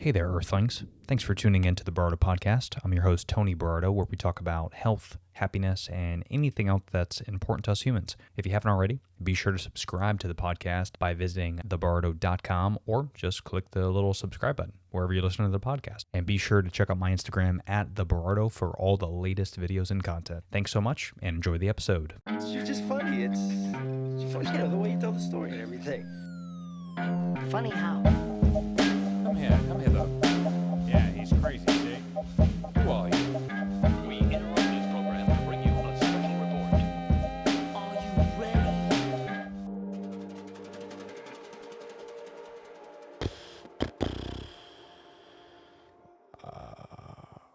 Hey there, Earthlings. Thanks for tuning in to the Bardo Podcast. I'm your host, Tony Bardo, where we talk about health, happiness, and anything else that's important to us humans. If you haven't already, be sure to subscribe to the podcast by visiting thebardo.com or just click the little subscribe button wherever you listen to the podcast. And be sure to check out my Instagram at thebardo for all the latest videos and content. Thanks so much and enjoy the episode. You're just funny. It's funny, the way you tell the story and everything. Funny how? Come here though. Yeah, he's crazy, see? Who are you? We interrupt this program to bring you a special report. Are you ready?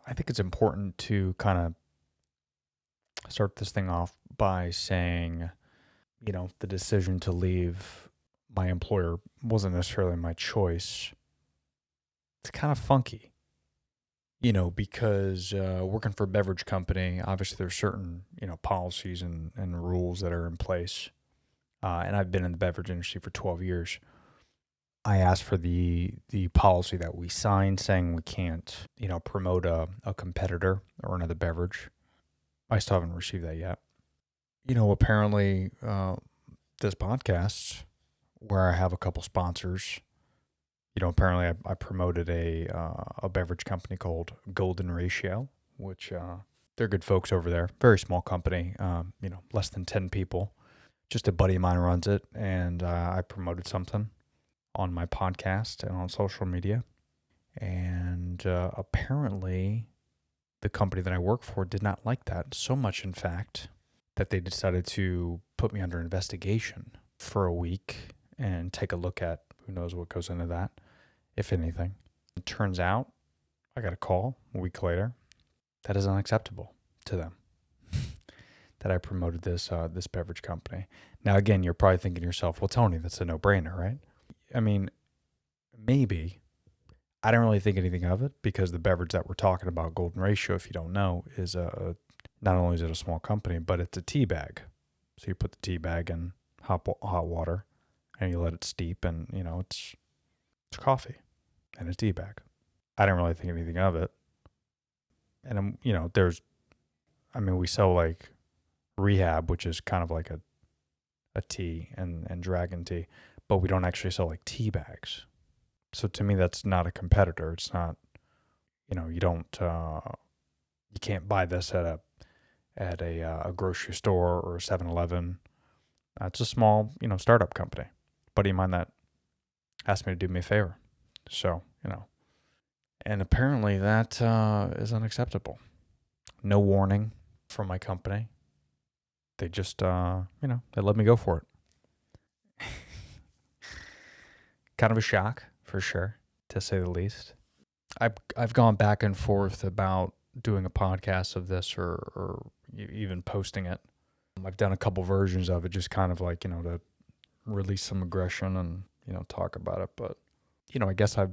I think it's important to kind of start this thing off by saying, the decision to leave my employer wasn't necessarily my choice. It's kind of funky, because working for a beverage company, obviously there's certain, policies and rules that are in place. And I've been in the beverage industry for 12 years. I asked for the policy that we signed saying we can't, promote a competitor or another beverage. I still haven't received that yet. Apparently this podcast, where I have a couple sponsors, apparently I promoted a beverage company called Golden Ratio, which they're good folks over there. Very small company, less than 10 people. Just a buddy of mine runs it, and I promoted something on my podcast and on social media. And apparently the company that I work for did not like that so much, in fact, that they decided to put me under investigation for a week and take a look at who knows what goes into that, if anything. It turns out I got a call a week later that is unacceptable to them, that I promoted this beverage company. Now, again, you're probably thinking to yourself, well, Tony, that's a no-brainer, right? I mean, maybe. I don't really think anything of it because the beverage that we're talking about, Golden Ratio, if you don't know, is not only is it a small company, but it's a tea bag. So you put the tea bag in hot water and you let it steep, and it's coffee in a tea bag. I don't really think anything of it. And we sell like Rehab, which is kind of like a tea and dragon tea, but we don't actually sell like tea bags. So to me, that's not a competitor. It's not, you can't buy this at a grocery store or a 7-Eleven. It's a small, startup company. Buddy of mine that asked me to do me a favor. So, and apparently that is unacceptable. No warning from my company. They just, they let me go for it. Kind of a shock, for sure, to say the least. I've gone back and forth about doing a podcast of this or even posting it. I've done a couple versions of it, just kind of like, to release some aggression and, talk about it. But, I guess I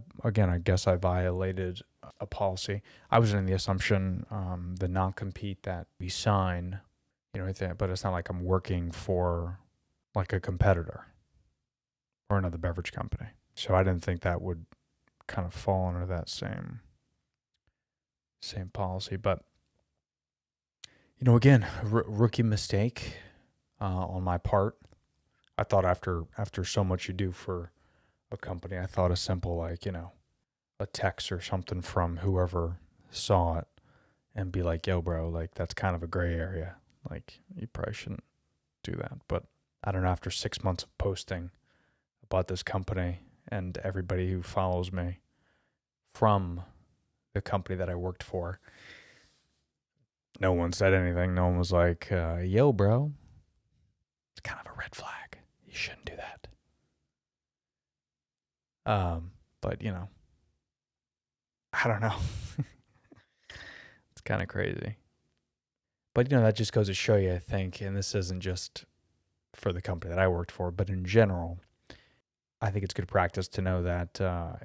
violated a policy. I was in the assumption, the non-compete that we sign, but it's not like I'm working for like a competitor or another beverage company. So I didn't think that would kind of fall under that same policy. But, again, rookie mistake on my part. I thought after so much you do for a company, I thought a simple a text or something from whoever saw it and be like, yo, bro, like that's kind of a gray area. Like you probably shouldn't do that. But I don't know, after 6 months of posting about this company and everybody who follows me from the company that I worked for, no one said anything. No one was like, yo, bro, it's kind of a red flag. You shouldn't do that. But, I don't know. It's kind of crazy. But, that just goes to show you, I think, and this isn't just for the company that I worked for, but in general, I think it's good practice to know that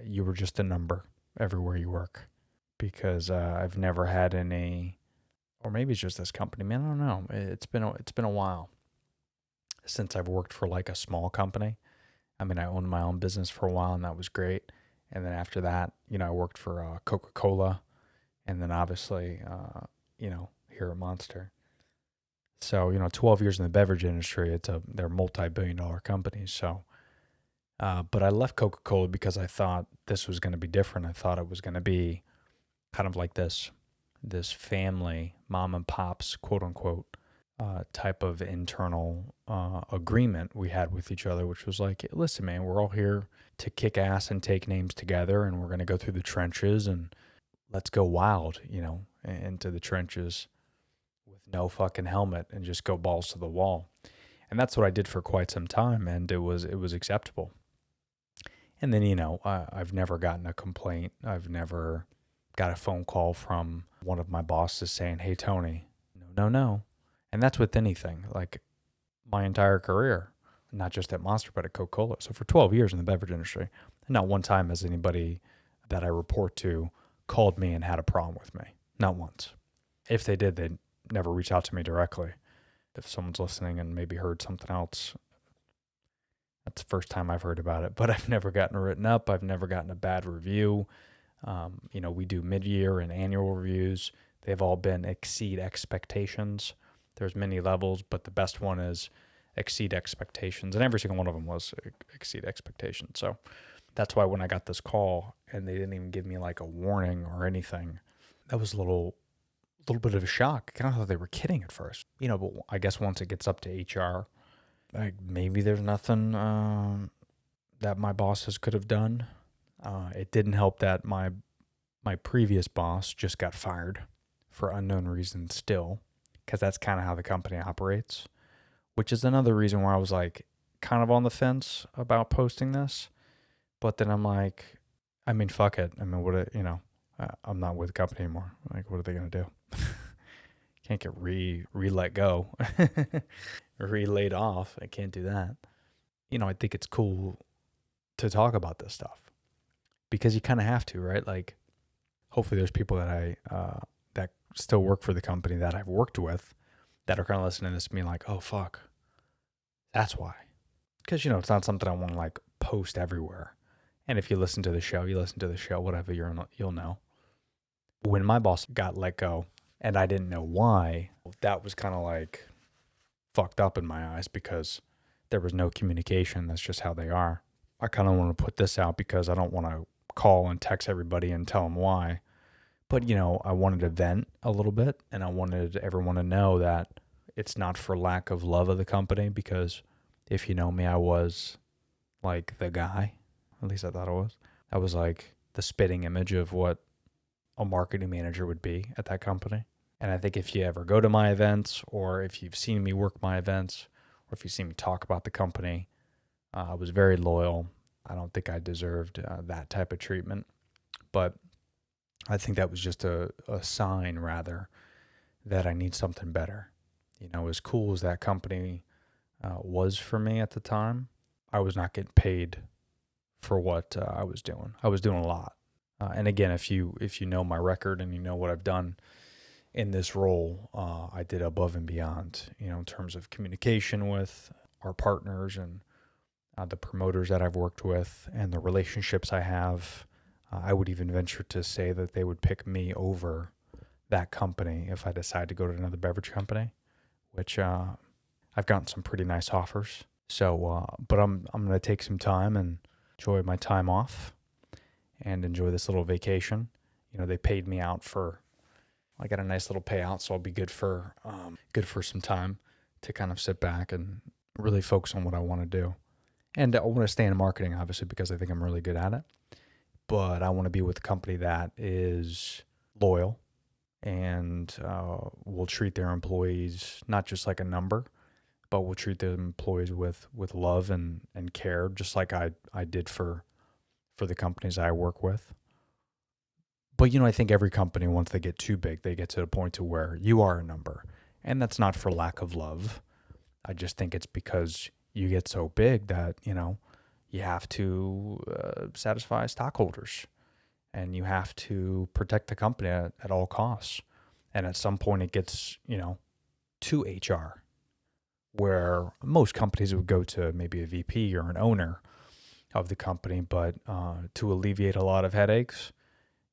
you were just a number everywhere you work. Because I've never had any, or maybe it's just this company, man, I don't know. It's been a while since I've worked for like a small company. I mean, I owned my own business for a while, and that was great. And then after that, I worked for Coca-Cola, and then obviously, here at Monster. So, 12 years in the beverage industry, they're multi-billion-dollar companies. So, but I left Coca-Cola because I thought this was going to be different. I thought it was going to be kind of like this family, mom and pops, quote unquote, type of internal agreement we had with each other, which was like, listen, man, we're all here to kick ass and take names together, and we're going to go through the trenches and let's go wild, into the trenches with no fucking helmet and just go balls to the wall. And that's what I did for quite some time, and it was acceptable. And then, I've never gotten a complaint. I've never got a phone call from one of my bosses saying, hey, Tony, no. And that's with anything, like my entire career, not just at Monster, but at Coca-Cola. So for 12 years in the beverage industry, not one time has anybody that I report to called me and had a problem with me. Not once. If they did, they'd never reach out to me directly. If someone's listening and maybe heard something else, that's the first time I've heard about it. But I've never gotten written up. I've never gotten a bad review. We do mid-year and annual reviews. They've all been exceed expectations. There's many levels, but the best one is exceed expectations. And every single one of them was exceed expectations. So that's why when I got this call and they didn't even give me like a warning or anything, that was a little bit of a shock. I kind of thought they were kidding at first. But I guess once it gets up to HR, like maybe there's nothing that my bosses could have done. It didn't help that my previous boss just got fired for unknown reasons still, because that's kind of how the company operates, which is another reason why I was like kind of on the fence about posting this. But then I'm like, I mean, fuck it. I mean, I'm not with the company anymore. Like, what are they going to do? Can't get re-let go, re-laid off. I can't do that. I think it's cool to talk about this stuff because you kind of have to, right? Like, hopefully there's people that that still work for the company that I've worked with that are kind of listening to this being like, oh, fuck, that's why. Because, it's not something I want to like post everywhere. And if you listen to the show, whatever, you'll know. When my boss got let go and I didn't know why, that was kind of like fucked up in my eyes because there was no communication. That's just how they are. I kind of want to put this out because I don't want to call and text everybody and tell them why. But, I wanted to vent a little bit, and I wanted everyone to know that it's not for lack of love of the company, because if you know me, I was like the guy. At least I thought I was. I was like the spitting image of what a marketing manager would be at that company. And I think if you ever go to my events, or if you've seen me work my events, or if you've seen me talk about the company, I was very loyal. I don't think I deserved that type of treatment. But I think that was just a sign, rather, that I need something better. As cool as that company was for me at the time, I was not getting paid for what I was doing. I was doing a lot. And again, if you know my record and you know what I've done in this role, I did above and beyond, in terms of communication with our partners and the promoters that I've worked with and the relationships I have. I would even venture to say that they would pick me over that company if I decide to go to another beverage company, which I've gotten some pretty nice offers. So, but I'm going to take some time and enjoy my time off and enjoy this little vacation. They paid me out I got a nice little payout, so I'll be good for some time to kind of sit back and really focus on what I want to do. And I want to stay in marketing, obviously, because I think I'm really good at it. But I want to be with a company that is loyal and will treat their employees not just like a number, but will treat their employees with love and care, just like I did for the companies I work with. But, I think every company, once they get too big, they get to the point to where you are a number. And that's not for lack of love. I just think it's because you get so big that, you have to satisfy stockholders and you have to protect the company at all costs. And at some point it gets, to HR, where most companies would go to maybe a VP or an owner of the company. But to alleviate a lot of headaches,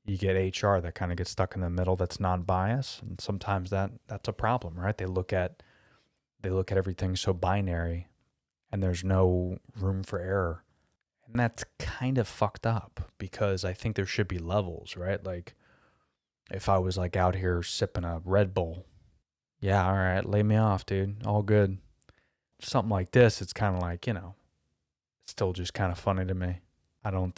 you get HR that kind of gets stuck in the middle that's non-biased, and sometimes that's a problem, right? They look at everything so binary, and there's no room for error. And that's kind of fucked up because I think there should be levels, right? Like if I was like out here sipping a Red Bull, yeah, all right, lay me off, dude. All good. Something like this, it's kind of like, it's still just kind of funny to me. I'm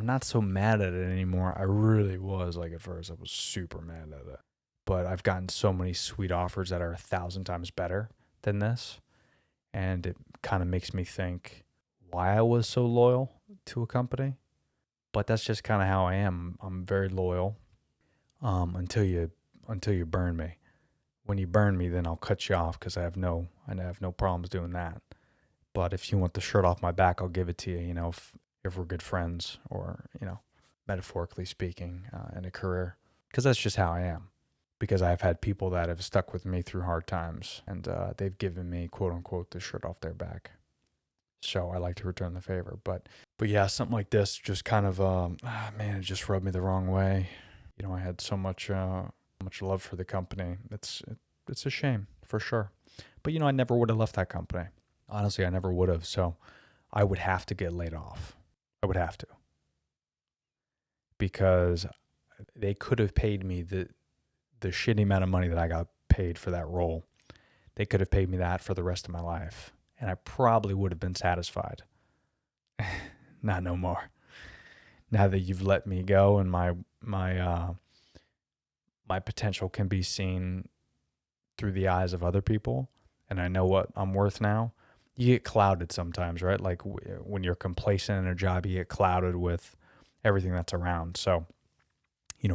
not so mad at it anymore. I really was. Like at first, I was super mad at it. But I've gotten so many sweet offers that are 1,000 times better than this. And it kind of makes me think why I was so loyal to a company. But that's just kind of how I am. I'm very loyal until you burn me. When you burn me, then I'll cut you off because I have no problems doing that. But if you want the shirt off my back, I'll give it to you, if we're good friends or, metaphorically speaking, in a career. Because that's just how I am. Because I've had people that have stuck with me through hard times and they've given me, quote unquote, the shirt off their back. So I like to return the favor. But yeah, something like this just kind of, it just rubbed me the wrong way. I had so much love for the company. It's a shame for sure. But, I never would have left that company. Honestly, I never would have. So I would have to get laid off. I would have to. Because they could have paid me the shitty amount of money that I got paid for that role. They could have paid me that for the rest of my life. And I probably would have been satisfied. Not no more. Now that you've let me go and my potential can be seen through the eyes of other people, and I know what I'm worth now, you get clouded sometimes, right? Like when you're complacent in a job, you get clouded with everything that's around. So,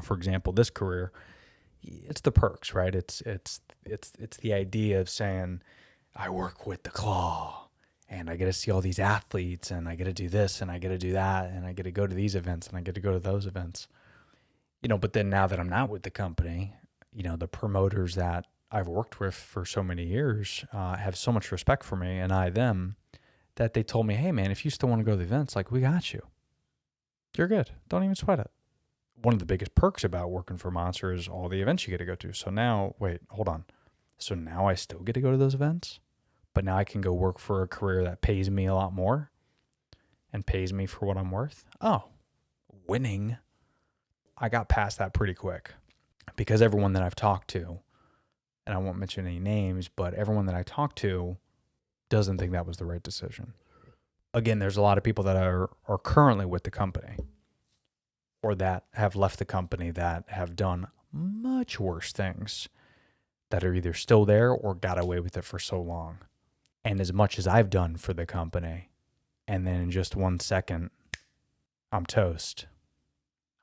for example, this career, it's the perks, right? It's the idea of saying, I work with the claw and I get to see all these athletes and I get to do this and I get to do that and I get to go to these events and I get to go to those events. But then now that I'm not with the company, the promoters that I've worked with for so many years have so much respect for me and I them that they told me, hey man, if you still want to go to the events, like we got you. You're good. Don't even sweat it. One of the biggest perks about working for Monster is all the events you get to go to. So now, wait, hold on. So now I still get to go to those events, but now I can go work for a career that pays me a lot more and pays me for what I'm worth. Oh, winning. I got past that pretty quick because everyone that I've talked to, and I won't mention any names, but everyone that I talked to doesn't think that was the right decision. Again, there's a lot of people that are currently with the company or that have left the company that have done much worse things that are either still there or got away with it for so long. And as much as I've done for the company, and then in just 1 second, I'm toast.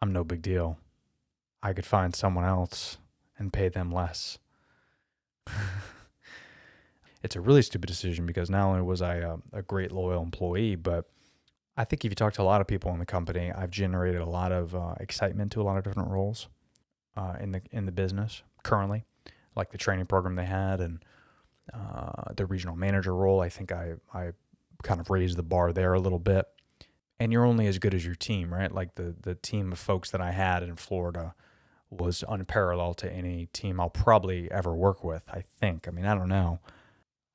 I'm no big deal. I could find someone else and pay them less. It's a really stupid decision because not only was I a great loyal employee, but I think if you talk to a lot of people in the company, I've generated a lot of excitement to a lot of different roles in the business currently, like the training program they had and the regional manager role. I think I kind of raised the bar there a little bit. And you're only as good as your team, right? Like the team of folks that I had in Florida was unparalleled to any team I'll probably ever work with, I think. I mean, I don't know.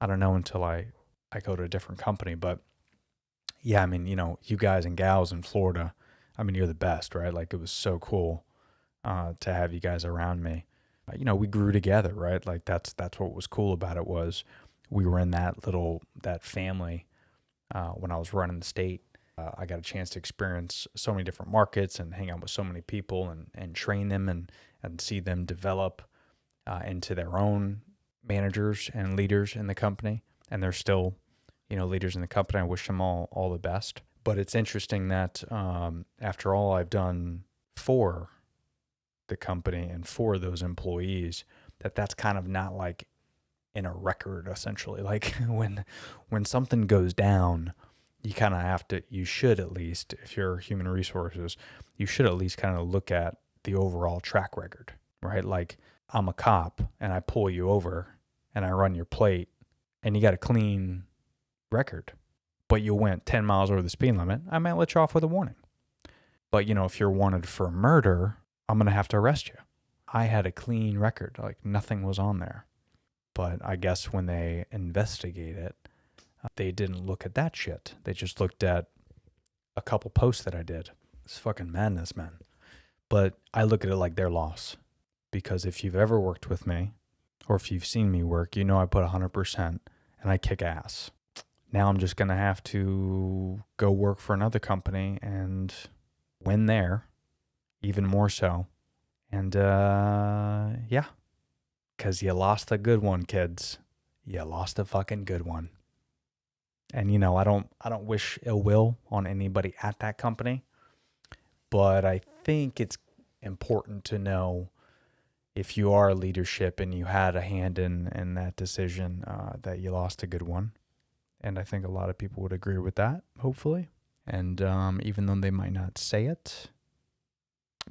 I don't know until I go to a different company. But yeah, I mean, you guys and gals in Florida, I mean, you're the best, right? Like it was so cool to have you guys around me. We grew together, right? Like that's what was cool about it was we were in that family when I was running the state. I got a chance to experience so many different markets and hang out with so many people and train them and see them develop into their own managers and leaders in the company. And they're still, leaders in the company. I wish them all the best. But it's interesting that after all I've done for the company and for those employees, that's kind of not like in a record, essentially. Like when something goes down, you kind of you should at least, if you're human resources, you should at least kind of look at the overall track record, right? Like I'm a cop and I pull you over and I run your plate and you got a clean record. but you went 10 miles over the speed limit, I might let you off with a warning. But, if you're wanted for murder, I'm going to have to arrest you. I had a clean record. Like, nothing was on there. But I guess when they investigate it, they didn't look at that shit. They just looked at a couple posts that I did. It's fucking madness, man. But I look at it like their loss. Because if you've ever worked with me, or if you've seen me work, I put 100% and I kick ass. Now I'm just going to have to go work for another company and win there, even more so. And yeah, because you lost a good one, kids. You lost a fucking good one. And I don't wish ill will on anybody at that company, but I think it's important to know if you are leadership and you had a hand in that decision, that you lost a good one. And I think a lot of people would agree with that, hopefully. And even though they might not say it,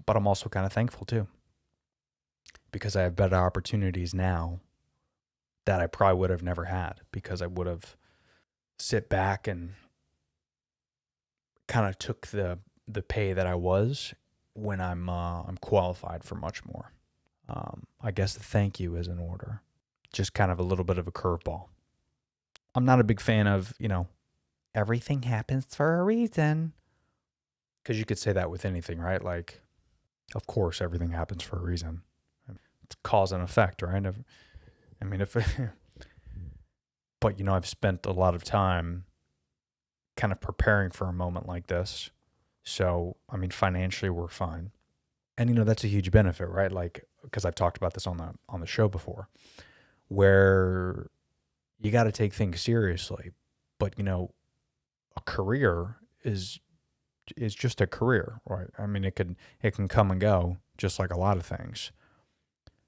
but I'm also kind of thankful too, because I have better opportunities now that I probably would have never had, because I would have sit back and kind of took the pay that I was when I'm qualified for much more. I guess the thank you is in order. Just kind of a little bit of a curveball. I'm not a big fan of, everything happens for a reason. Because you could say that with anything, right? Like, of course, everything happens for a reason. It's cause and effect, right? But, I've spent a lot of time kind of preparing for a moment like this. So, financially, we're fine. And, that's a huge benefit, right? Like, because I've talked about this on the show before, where you got to take things seriously. But, a career is just a career, right? It can come and go just like a lot of things.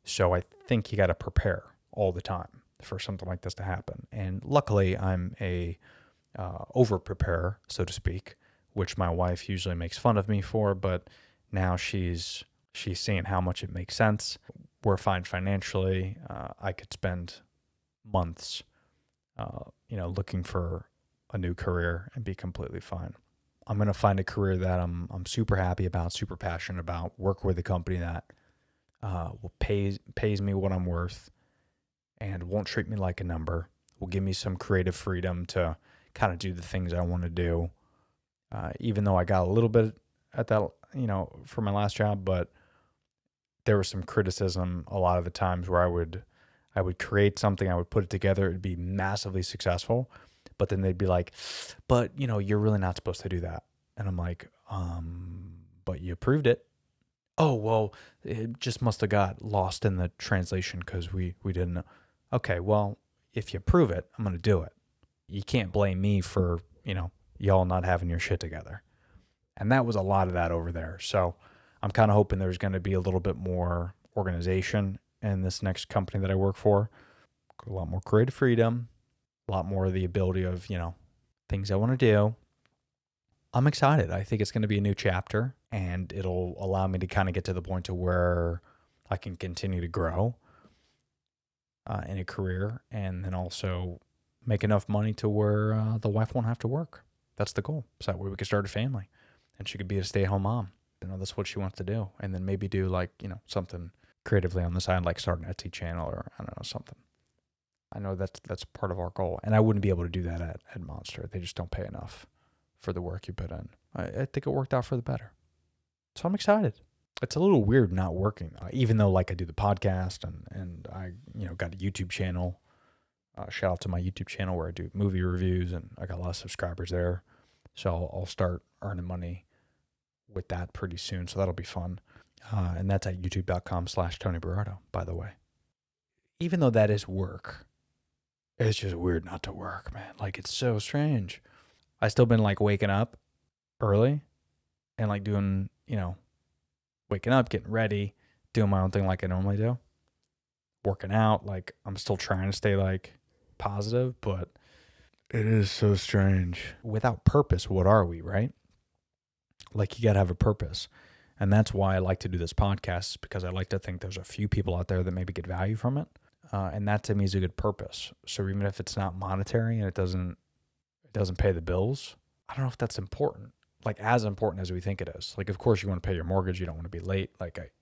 So I think you got to prepare all the time for something like this to happen. And luckily, I'm a over-preparer, so to speak, which my wife usually makes fun of me for, but now she's seeing how much it makes sense. We're fine financially. I could spend months, looking for a new career and be completely fine. I'm going to find a career that I'm super happy about, super passionate about, work with a company that pays me what I'm worth and won't treat me like a number, will give me some creative freedom to kind of do the things I want to do. Even though I got a little bit at that, for my last job, but there was some criticism a lot of the times where I would create something, I would put it together, it'd be massively successful, but then they'd be like, but you're really not supposed to do that. And I'm like, but you approved it. Oh, well, it just must have got lost in the translation because we didn't know. Okay, well, if you approve it, I'm going to do it. You can't blame me for, y'all not having your shit together. And that was a lot of that over there. So I'm kind of hoping there's going to be a little bit more organization in this next company that I work for. A lot more creative freedom, a lot more of the ability of, things I want to do. I'm excited. I think it's going to be a new chapter, and it'll allow me to kind of get to the point to where I can continue to grow in a career, and then also make enough money to where the wife won't have to work. That's the goal. So that way we can start a family, and she could be a stay-at-home mom. That's what she wants to do. And then maybe do something creatively on the side, like start an Etsy channel or something. I know that's part of our goal. And I wouldn't be able to do that at Monster. They just don't pay enough for the work you put in. I think it worked out for the better. So I'm excited. It's a little weird not working, even though I do the podcast and I got a YouTube channel. Shout out to my YouTube channel where I do movie reviews, and I got a lot of subscribers there. So I'll start earning money with that pretty soon. So that'll be fun. And that's at youtube.com/Tony Berardo, by the way. Even though that is work, it's just weird not to work, man. It's so strange. I still been waking up early and doing, waking up, getting ready, doing my own thing like I normally do. Working out, I'm still trying to stay positive, but it is so strange. Without purpose, what are we, right? You got to have a purpose. And that's why I like to do this podcast, because I like to think there's a few people out there that maybe get value from it. And that to me is a good purpose. So even if it's not monetary and it it doesn't pay the bills. I don't know if that's important, like as important as we think it is. Like, of course, you want to pay your mortgage. You don't want to be late.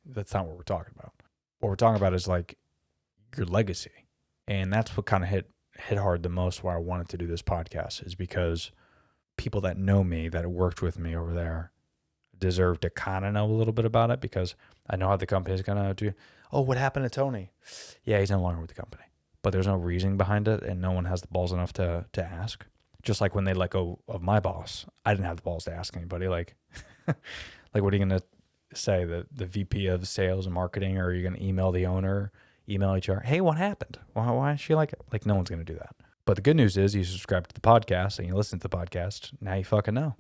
That's not what we're talking about. What we're talking about is like your legacy. And that's what kind of hit hard the most why I wanted to do this podcast, is because people that know me, that worked with me over there, deserve to kind of know a little bit about it, because I know how the company is going to do. Oh, what happened to Tony? Yeah, he's no longer with the company. But there's no reasoning behind it, and no one has the balls enough to ask. Just like when they let go of my boss, I didn't have the balls to ask anybody. Like, like what are you going to say? The VP of sales and marketing, or are you going to email the owner, email HR? Hey, what happened? Why is she like it? Like, no one's going to do that. But the good news is you subscribe to the podcast and you listen to the podcast. Now you fucking know.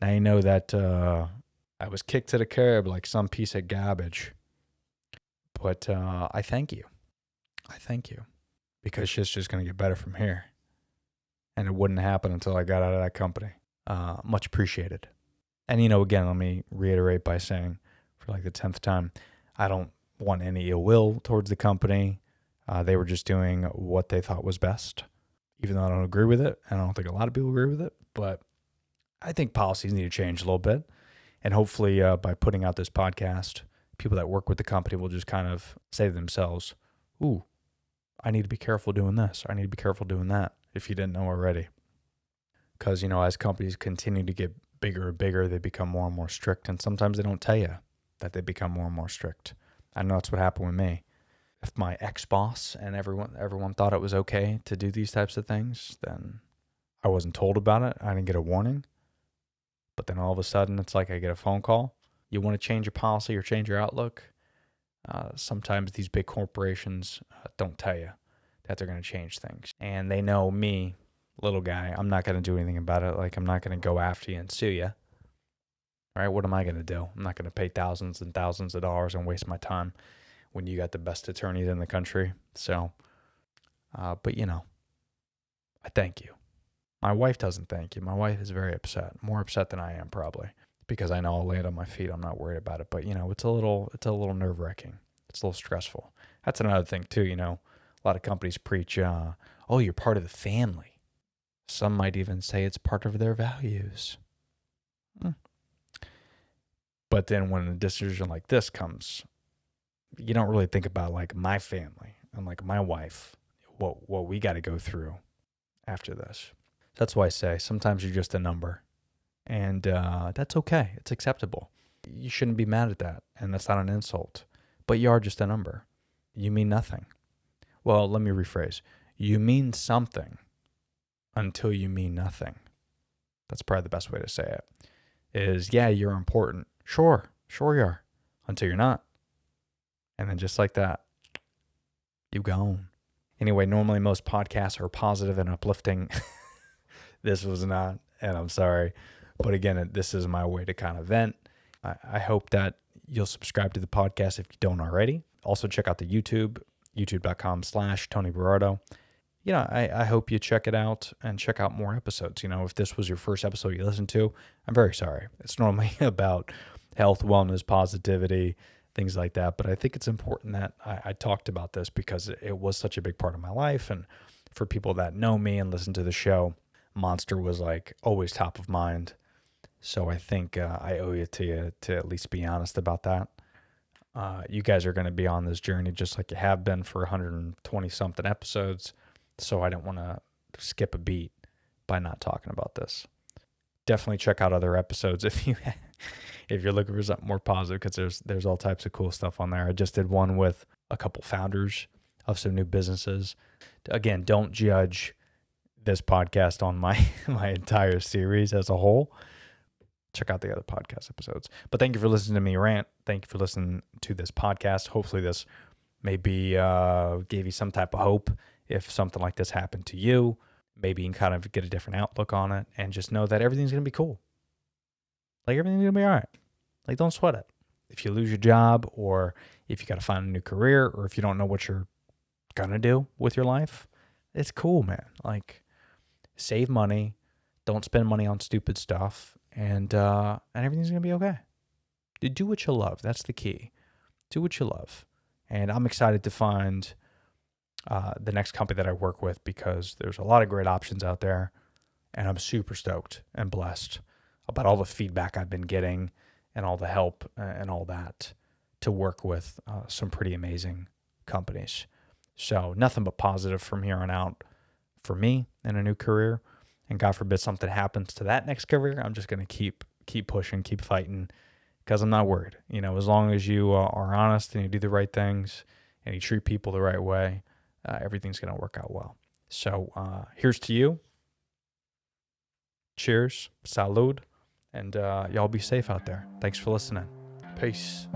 Now you know that I was kicked to the curb like some piece of garbage. But I thank you. I thank you. Because shit's just going to get better from here. And it wouldn't happen until I got out of that company. Much appreciated. And, again, let me reiterate by saying for like the 10th time, I don't want any ill will towards the company. They were just doing what they thought was best. Even though I don't agree with it, and I don't think a lot of people agree with it, but I think policies need to change a little bit. And hopefully by putting out this podcast, people that work with the company will just kind of say to themselves, ooh, I need to be careful doing this. I need to be careful doing that, if you didn't know already. Because, as companies continue to get bigger and bigger, they become more and more strict. And sometimes they don't tell you that they become more and more strict. I know that's what happened with me. If my ex-boss and everyone thought it was okay to do these types of things, then I wasn't told about it. I didn't get a warning. But then all of a sudden, it's like I get a phone call. You want to change your policy or change your outlook? Sometimes these big corporations don't tell you that they're going to change things. And they know me, little guy, I'm not going to do anything about it. Like, I'm not going to go after you and sue you. All right, what am I going to do? I'm not going to pay thousands and thousands of dollars and waste my time when you got the best attorneys in the country. So, but I thank you. My wife doesn't thank you. My wife is very upset, more upset than I am probably, because I know I'll land on my feet. I'm not worried about it, but it's a little nerve-wracking. It's a little stressful. That's another thing too. A lot of companies preach, oh, you're part of the family. Some might even say it's part of their values. But then when a decision like this comes, you don't really think about like my family and like my wife, what we got to go through after this. That's why I say sometimes you're just a number, and that's okay. It's acceptable. You shouldn't be mad at that, and that's not an insult. But you are just a number. You mean nothing. Well, let me rephrase. You mean something until you mean nothing. That's probably the best way to say it. Is, yeah, you're important. Sure you are. Until you're not. And then just like that, you gone. Anyway, normally most podcasts are positive and uplifting. This was not, and I'm sorry. But again, this is my way to kind of vent. I hope that you'll subscribe to the podcast if you don't already. Also check out the YouTube, youtube.com/Tony Berardo. I hope you check it out and check out more episodes. If this was your first episode you listened to, I'm very sorry. It's normally about health, wellness, positivity, things like that. But I think it's important that I talked about this because it was such a big part of my life. And for people that know me and listen to the show, Monster was like always top of mind. So I think I owe it to you to at least be honest about that. You guys are going to be on this journey just like you have been for 120 something episodes. So I don't want to skip a beat by not talking about this. Definitely check out other episodes if you're looking for something more positive, because there's all types of cool stuff on there. I just did one with a couple founders of some new businesses. Again, don't judge this podcast on my entire series as a whole. Check out the other podcast episodes. But thank you for listening to me rant. Thank you for listening to this podcast. Hopefully this maybe gave you some type of hope if something like this happened to you. Maybe you can kind of get a different outlook on it and just know that everything's going to be cool. Like, everything's going to be all right. Like, don't sweat it. If you lose your job, or if you got to find a new career, or if you don't know what you're going to do with your life, it's cool, man. Like, save money. Don't spend money on stupid stuff. And everything's going to be okay. Do what you love. That's the key. Do what you love. And I'm excited to find the next company that I work with, because there's a lot of great options out there. And I'm super stoked and blessed about all the feedback I've been getting and all the help and all that to work with some pretty amazing companies. So nothing but positive from here on out for me in a new career. And God forbid something happens to that next career, I'm just going to keep pushing, keep fighting, because I'm not worried. You know, as long as you are honest and you do the right things and you treat people the right way, everything's going to work out well. So here's to you. Cheers. Salud. And y'all be safe out there. Thanks for listening. Peace.